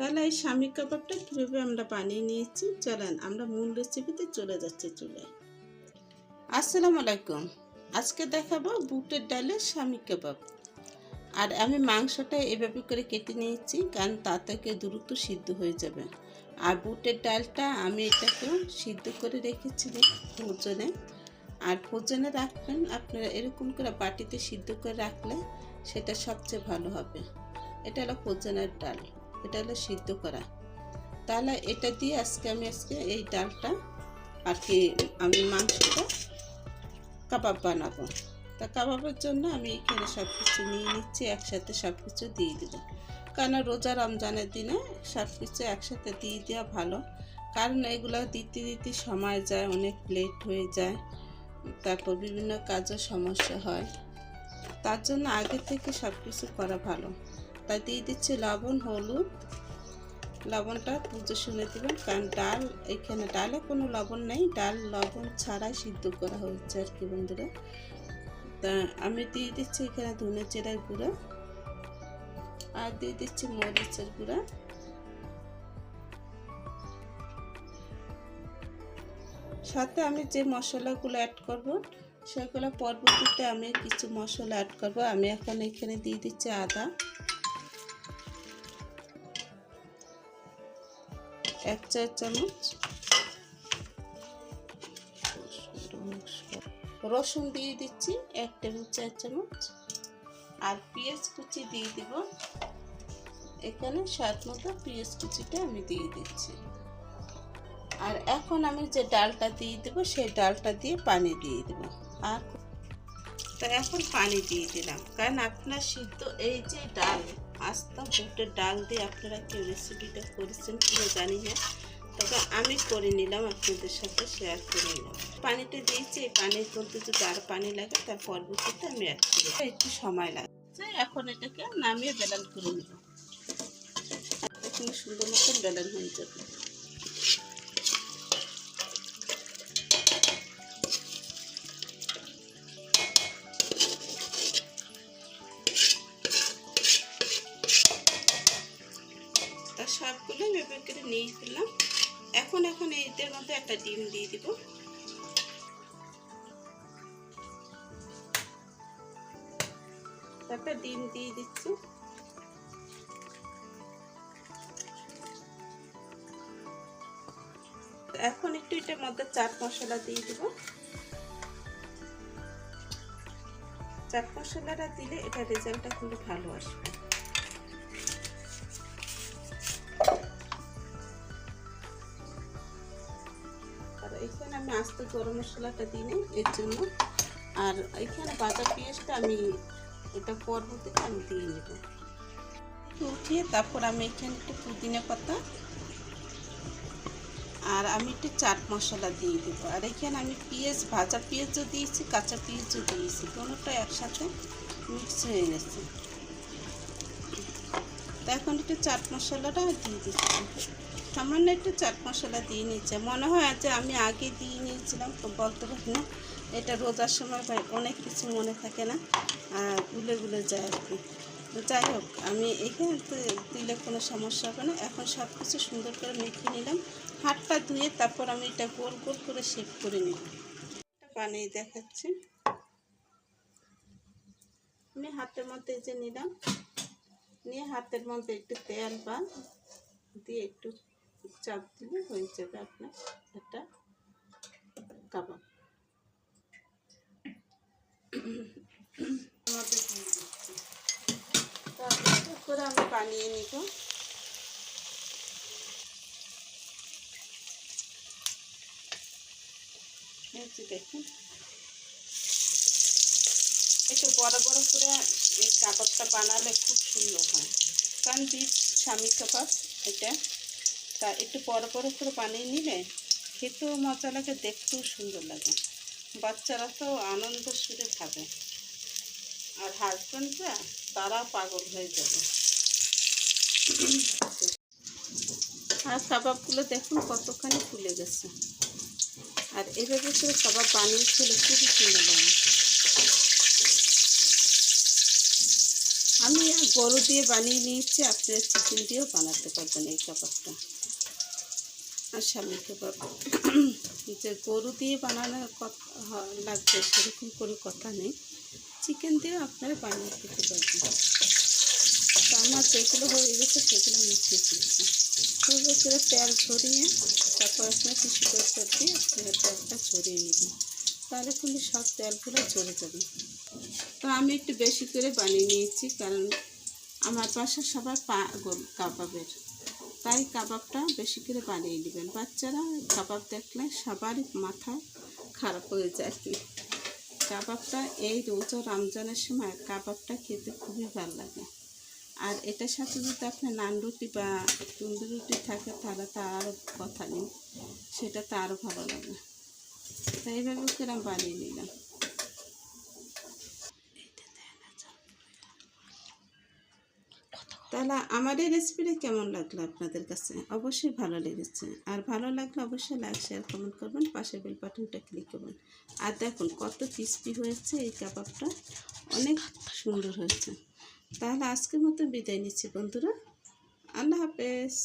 তাহলে এই শামি কাবাবটা কীভাবে আমরা বানিয়ে নিয়েছি, চলেন আমরা মূল রেসিপিতে চলে যাচ্ছি চুলায়। আসসালামু আলাইকুম। আজকে দেখাবো বুটের ডালের শামি কাবাব। আর আমি মাংসটা এভাবে করে কেটে নিয়েছি, কারণ তা থেকে দ্রুত সিদ্ধ হয়ে যাবে। আর বুটের ডালটা আমি এটাকে সিদ্ধ করে রেখেছি ভোজনে। আর ভোজনে রাখবেন আপনারা এরকম করে বাটিতে সিদ্ধ করে রাখলে সেটা সবচেয়ে ভালো হবে। এটা হলো ভোজনের ডাল, এটা হলো সিদ্ধ করা। তাহলে এটা দিয়ে আজকে এই ডালটা আর কি আমি মাংসটা কাবাব বানাবো। তা কাবাবের জন্য আমি এখানে সব কিছু নিয়ে নিচ্ছি, একসাথে সব কিছু দিয়ে দেবো। কারণ রোজা রমজানের দিনে সব কিছু একসাথে দিয়ে দেওয়া ভালো, কারণ এগুলো দিতে দিতে সময় যায়, অনেক লেট হয়ে যায়, তারপর বিভিন্ন কাজের সমস্যা হয়। তার জন্য আগে থেকে সব কিছু করা ভালো। তাই দিয়ে দিচ্ছি লবণ, হলুদ। লবণটা বুঝে শুনে দেবেন, কারণ ডাল এখানে ডালে কোনো লবণ নেই, ডাল লবণ ছাড়াই সিদ্ধ করা হয়েছে আর কি বন্ধুরা। তা আমি দিয়ে দিচ্ছি এখানে ধনে জিরার গুঁড়ো, আর দিয়ে দিচ্ছি মরিচের গুঁড়া, সাথে আমি যে মশলাগুলো অ্যাড করব সেগুলো পরবর্তীতে আমি কিছু মশলা অ্যাড করব। আমি এখন এখানে দিয়ে দিচ্ছি আদা 1 চা চামচ, রসুন দিয়ে দিচ্ছি 1 টেবিল চা চামচ, আর পেঁয়াজ কুচি দিয়ে দিব। এখানে স্বাদ মতো পেঁয়াজ কুচিটা আমি দিয়ে দিচ্ছি। আর এখন আমি যে ডালটা দিয়ে দেবো সেই ডালটা দিয়ে পানি দিয়ে দেবো। আর তো এখন পানি দিয়ে দিলাম, কারণ আপনার সিদ্ধ এই যে ডাল আস্তা বুটের ডাল দিয়ে আপনারা কেউ রেসিপিটা করেছেন কিনা জানি না, তবে আমি করে নিলাম, আপনাদের সাথে শেয়ার করে নিলাম। পানিটা দিয়েছি, এই পানির মধ্যে যদি আর পানি লাগে তার পরবর্তীতে আমি অ্যাড করবো, একটু সময় লাগে। এখন এটাকে নামিয়ে বেলান করে নেব, এখানে সুন্দর মতন বেলান হয়ে যাবে। সবগুলো এভাবে করে নিয়ে ফেললাম। এখন এদের মধ্যে একটা ডিম দিয়ে দিব। একটা ডিম দিয়ে দিচ্ছি। এখন একটু এটার মধ্যে চাট মশলা দিয়ে দিব। চাট মশলাটা দিলে এটা রেজাল্টটা খুব ভালো আসবে। এখানে আমি আস্তে গরম মশলাটা দিই নি এর জন্য। আর এখানে বাটা পেঁয়াজটা আমি এটা পরবর্তীতে আমি দিয়ে নেব। উঠিয়ে তারপর আমি এখানে একটু পুদিনা পাতা আর আমি একটু চাট মশলা দিয়ে দেবো। আর এখানে আমি পেঁয়াজ, ভাজা পেঁয়াজও দিয়েছি, কাঁচা পেঁয়াজও দিয়েছি, দুটোটা একসাথে মিক্স হয়ে গেছে। তো এখন একটু চাট মশলাটা দিয়ে দিচ্ছি, সামান্য একটু চাট মশলা দিয়ে নিচ্ছে। মনে হয় যে আমি আগে দিয়ে নিয়েছিলাম, তো বলতে পারি না, এটা রোজার সময় অনেক কিছু মনে থাকে না, ভুলে যায় আর কি। যাই হোক, আমি এখানে দিলে কোনো সমস্যা হবে না। এখন সব কিছু সুন্দর করে মেখে নিলাম। হাতটা ধুয়ে তারপর আমি এটা গোল গোল করে শেপ করে নিব। বানিয়ে দেখাচ্ছি। আমি হাতের মধ্যে যে নিলাম, নিয়ে হাতের মধ্যে একটু তেল বা দিয়ে একটু চাপ দিলে হয়ে যাবে আপনার একটা কাবাব। করে আমি বানিয়ে নিব। দেখুন একটু বড় বড় করে এই কাবাবটা বানালে খুব সুন্দর হয়, কারণ বিফ শামি কাবাব এটা। তা একটু বড় বড় করে বানিয়ে নিলে খেতেও মজা লাগে, দেখতেও সুন্দর লাগে। বাচ্চারা তো আনন্দ সুরে খাবে, আর হাজব্যান্ডরা তারা পাগল হয়ে যাবে। আর কাবাবগুলো দেখুন কতখানি ফুলে গেছে। আর এভাবে করে কাবাব বানিয়েছিল, খুবই সুন্দর লাগে। আমি গরু দিয়ে বানিয়ে নিয়েছি, আপনারা চিকেন দিয়েও বানাতে পারবেন এই কাবাবটা। আর শামি কাবাব যে গরু দিয়ে বানানো লাগবে সেরকম করে কথা নেই, চিকেন দিয়েও আপনারা বানিয়ে খেতে পারবেন। তো আমার যেগুলো হয়ে গেছে সেগুলো আমি উঠিয়ে দিচ্ছি। সুন্দর করে তেল ছড়িয়ে তারপর আপনার টিস্যু পেপার দিয়ে আপনারা তেলটা ছড়িয়ে নেবেন, তাহলে কিন্তু সব তেলগুলো ঝরে যাবে। তো আমি একটু বেশি করে বানিয়ে নিয়েছি, কারণ আমার বাসার সবার পাগল কাবাবের, তাই কাবাবটা বেশি করে বানিয়ে নেবেন। বাচ্চারা কাবাব দেখলে সবারই মাথা খারাপ হয়ে যায় কি। কাবাবটা এই রোজা রমজানের সময় কাবাবটা খেতে খুবই ভালো লাগে। আর এটার সাথে যদি আপনার নান রুটি বা তন্দুরি রুটি থাকে তাহলে তো আরও কথা নেই, সেটা তো আরও ভালো লাগে। তাই এইভাবে করে আমি বানিয়ে নিলাম। তাহলে আমার এই রেসিপিটা কেমন লাগলো আপনাদের কাছে? অবশ্যই ভালো লেগেছে। আর ভালো লাগলে অবশ্যই লাইক শেয়ার কমেন্ট করবেন, পাশে বেল বাটনটা ক্লিক করবেন। আর দেখুন কত ক্রিস্পি হয়েছে এই কাবাবটা, অনেক সুন্দর হয়েছে। তাহলে আজকের মতো বিদায় নিচ্ছি বন্ধুরা, আল্লাহ হাফেজ।